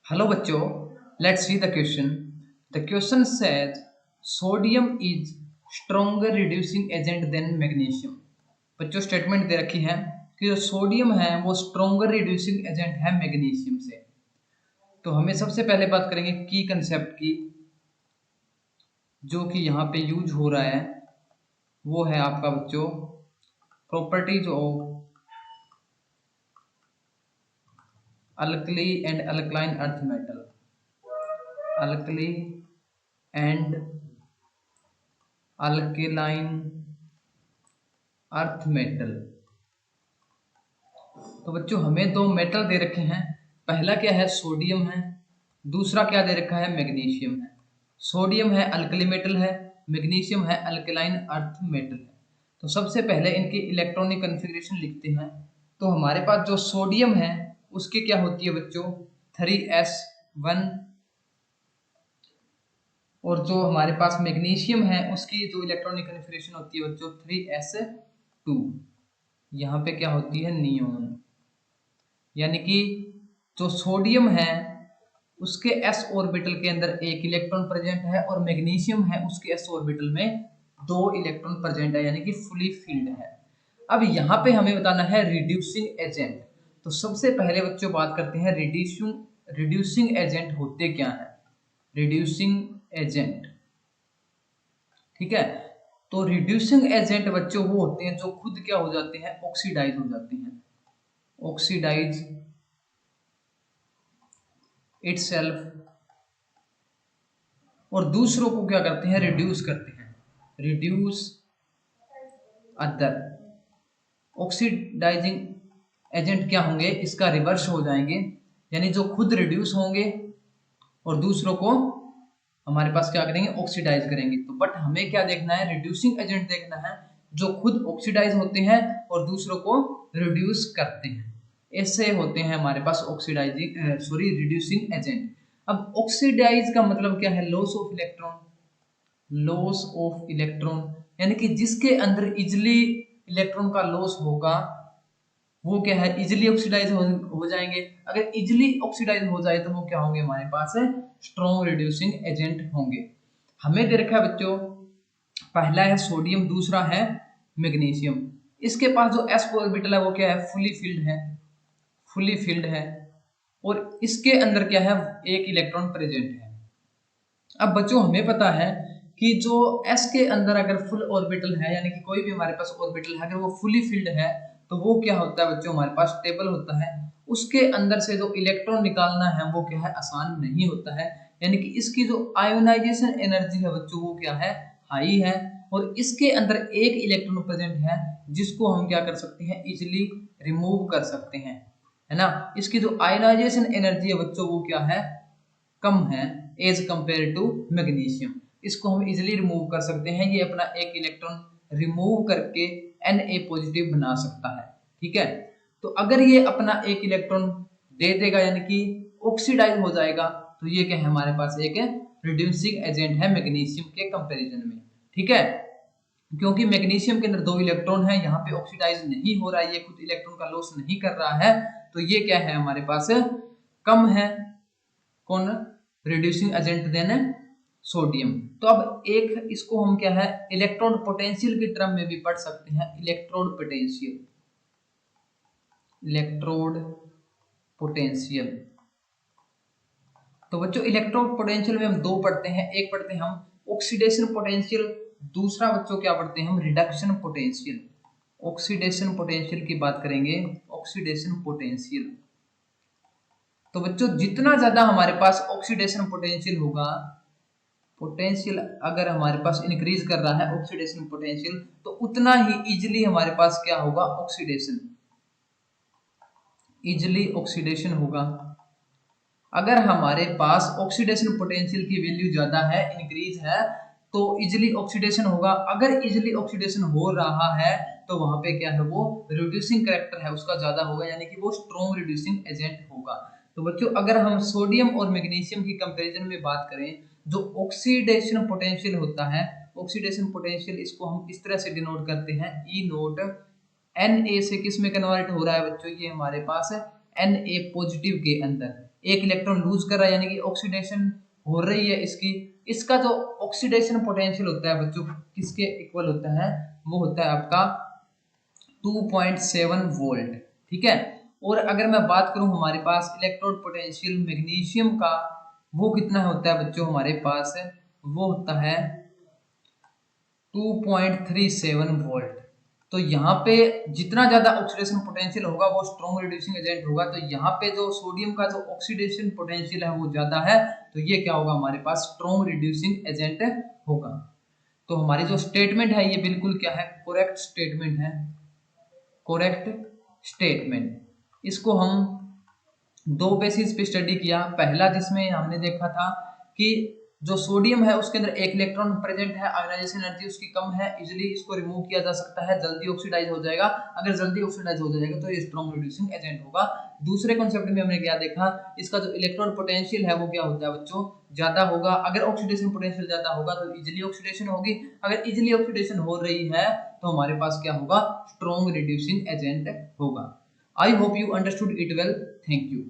Hello बच्चों, let's see the question. The question says sodium is stronger reducing agent than magnesium. बच्चों statement दे रखी है कि जो सोडियम है वो स्ट्रोंगर रिड्यूसिंग एजेंट है मैग्नीशियम से। तो हमें सबसे पहले बात करेंगे की कंसेप्ट की, जो कि यहाँ पे यूज हो रहा है वो है आपका बच्चों properties of alkali and alkaline earth metal. Alkali and alkaline earth metal. तो बच्चों हमें दो मेटल दे रखे हैं, पहला क्या है सोडियम है, दूसरा क्या दे रखा है मैग्नीशियम है। सोडियम है अल्कली मेटल है, मैग्नीशियम है अल्केलाइन अर्थ मेटल है। तो सबसे पहले इनकी इलेक्ट्रॉनिक कॉन्फ़िगरेशन लिखते हैं। तो हमारे पास जो सोडियम है उसकी क्या होती है बच्चों 3s1, और जो हमारे पास मैग्नीशियम है उसकी जो इलेक्ट्रॉनिक कॉन्फ़िगरेशन होती है बच्चों 3s2। यहाँ पे क्या होती है नियोन, यानी कि जो सोडियम है उसके s ऑर्बिटल के अंदर एक इलेक्ट्रॉन प्रेजेंट है और मैग्नीशियम है उसके s ऑर्बिटल में 2 इलेक्ट्रॉन प्रेजेंट है, यानी कि फुली फिल्ड है। अब यहाँ पे हमें बताना है रिड्यूसिंग एजेंट। तो सबसे पहले बच्चों बात करते हैं रिड्यूसिंग एजेंट होते क्या है। रिड्यूसिंग एजेंट, ठीक है। तो रिड्यूसिंग एजेंट बच्चों वो होते हैं जो खुद क्या हो जाते हैं ऑक्सीडाइज हो जाते हैं, ऑक्सीडाइज इटसेल्फ, और दूसरों को क्या करते हैं रिड्यूस करते हैं, रिड्यूस अदर। ऑक्सीडाइजिंग एजेंट क्या होंगे, इसका रिवर्स हो जाएंगे, यानी जो खुद रिड्यूस होंगे और दूसरों को हमारे पास क्या करेंगे ऑक्सीडाइज करेंगे। तो बट हमें क्या देखना है रिड्यूसिंग एजेंट देखना है जो खुद ऑक्सीडाइज होते हैं और दूसरों को रिड्यूस करते हैं। ऐसे होते हैं हमारे पास रिड्यूसिंग एजेंट। अब ऑक्सीडाइज का मतलब क्या है loss of electron, loss of electron, यानी कि जिसके अंदर इजिली इलेक्ट्रॉन का लॉस होगा वो क्या है इजिली ऑक्सीडाइज हो जाएंगे। अगर इजिली ऑक्सीडाइज हो जाए तो वो क्या होंगे हमारे पास स्ट्रॉन्ग रिड्यूसिंग एजेंट होंगे। हमें दे रखा है बच्चों पहला है सोडियम, दूसरा है मैग्नीशियम। इसके पास जो s ऑर्बिटल है वो क्या है फुली फिल्ड है, फुली फिल्ड है, और इसके अंदर क्या है एक इलेक्ट्रॉन प्रेजेंट है। अब बच्चों हमें पता है कि जो s के अंदर अगर फुल ऑर्बिटल है, यानी कि कोई भी हमारे पास ऑर्बिटल है अगर वो फुली फिल्ड है तो वो क्या होता है बच्चों हमारे पास स्टेबल होता है। उसके अंदर से जो इलेक्ट्रॉन निकालना है वो क्या है आसान नहीं होता है, यानी कि इसकी जो आयोनाइजेशन एनर्जी है बच्चों वो क्या है हाई है, और इसके अंदर एक इलेक्ट्रॉन प्रेजेंट है जिसको हम क्या कर सकते हैं इजिली रिमूव कर सकते हैं, है ना। इसकी जो आयोनाइजेशन एनर्जी है बच्चों वो क्या है कम है एज कंपेयर टू मैग्नीशियम। इसको हम इजिली रिमूव कर सकते हैं, ये अपना एक इलेक्ट्रॉन रिमूव करके Na पॉजिटिव बना सकता है, ठीक है। तो अगर ये अपना एक इलेक्ट्रॉन दे देगा यानी कि ऑक्सीडाइज हो जाएगा तो ये क्या है हमारे पास एक रिड्यूसिंग एजेंट है मैग्नीशियम के कंपैरिजन में, ठीक है। क्योंकि मैग्नीशियम के अंदर 2 इलेक्ट्रॉन है, यहाँ पे ऑक्सीडाइज नहीं हो रहा है, ये खुद इलेक्ट्रॉन का लॉस नहीं कर रहा है, तो ये क्या है हमारे पास कम है कौन रिड्यूसिंग एजेंट देन सोडियम। तो अब एक इसको हम क्या है इलेक्ट्रोड पोटेंशियल की टर्म में भी पढ़ सकते हैं, इलेक्ट्रोड पोटेंशियल, इलेक्ट्रोड पोटेंशियल। तो बच्चों इलेक्ट्रोड पोटेंशियल में हम दो पढ़ते हैं, एक पढ़ते हैं हम ऑक्सीडेशन पोटेंशियल, दूसरा बच्चों क्या पढ़ते हैं हम रिडक्शन पोटेंशियल। ऑक्सीडेशन पोटेंशियल की बात करेंगे, ऑक्सीडेशन पोटेंशियल। तो बच्चों जितना ज्यादा हमारे पास ऑक्सीडेशन पोटेंशियल होगा, पोटेंशियल अगर हमारे पास इंक्रीज कर रहा है ऑक्सीडेशन पोटेंशियल, तो उतना ही इजिली हमारे पास क्या होगा ऑक्सीडेशन, इजिली ऑक्सीडेशन होगा। अगर हमारे पास ऑक्सीडेशन पोटेंशियल की वैल्यू ज्यादा है इंक्रीज है तो इजिली ऑक्सीडेशन होगा। अगर इजिली ऑक्सीडेशन हो रहा है तो वहां पे क्या है वो रिड्यूसिंग कैरेक्टर है उसका ज्यादा होगा, यानी कि वो स्ट्रॉन्ग रिड्यूसिंग एजेंट होगा। तो बच्चों अगर हम सोडियम और मैग्नीशियम की कंपैरिजन में बात करें, जो ऑक्सीडेशन पोटेंशियल होता है, ऑक्सीडेशन पोटेंशियल इसको हम इस तरह से डिनोट करते हैं ई नोट Na से किस में कन्वर्ट हो रहा है बच्चों, ये हमारे पास है Na पॉजिटिव के अंदर, एक इलेक्ट्रॉन लूज कर रहा है, यानी कि ऑक्सीडेशन हो रही है इसकी। इसका जो ऑक्सीडेशन पोटेंशियल होता है बच्चों किसके इक्वल होता है, वो होता है आपका 2.7 वोल्ट, ठीक है। और अगर मैं बात करूं हमारे पास इलेक्ट्रोड पोटेंशियल मैग्नीशियम का, वो कितना होता है बच्चों हमारे पास, वो होता है 2.37 वोल्ट। तो यहाँ पे जितना ज्यादा ऑक्सीडेशन पोटेंशियल होगा वो स्ट्रॉन्ग रिड्यूसिंग एजेंट होगा। तो यहाँ पे जो सोडियम का जो ऑक्सीडेशन पोटेंशियल है वो ज्यादा है, तो ये क्या होगा हमारे पास स्ट्रॉन्ग रिड्यूसिंग एजेंट होगा। तो हमारी जो स्टेटमेंट है ये बिल्कुल क्या है, करेक्ट स्टेटमेंट है, करेक्ट स्टेटमेंट। इसको हम दो बेसिस पे स्टडी किया। पहला जिसमें हमने देखा था कि जो सोडियम है उसके अंदर एक इलेक्ट्रॉन प्रेजेंट है, आयोनाइजेशन एनर्जी उसकी कम है, इजीली इसको रिमूव किया जा सकता है, जल्दी ऑक्सीडाइज हो जाएगा। अगर जल्दी ऑक्सीडाइज हो जाएगा तो ये स्ट्रॉन्ग रिड्यूसिंग एजेंट होगा। दूसरे कॉन्सेप्ट में हमने क्या देखा, इसका जो इलेक्ट्रॉन पोटेंशियल है वो क्या होता है बच्चों, ज्यादा होगा। अगर ऑक्सीडेशन पोटेंशियल ज्यादा होगा तो इजीली ऑक्सीडेशन होगी, अगर इजीली ऑक्सीडेशन हो रही है तो हमारे पास क्या होगा, स्ट्रॉन्ग रिड्यूसिंग एजेंट होगा। I hope you understood it well, thank you.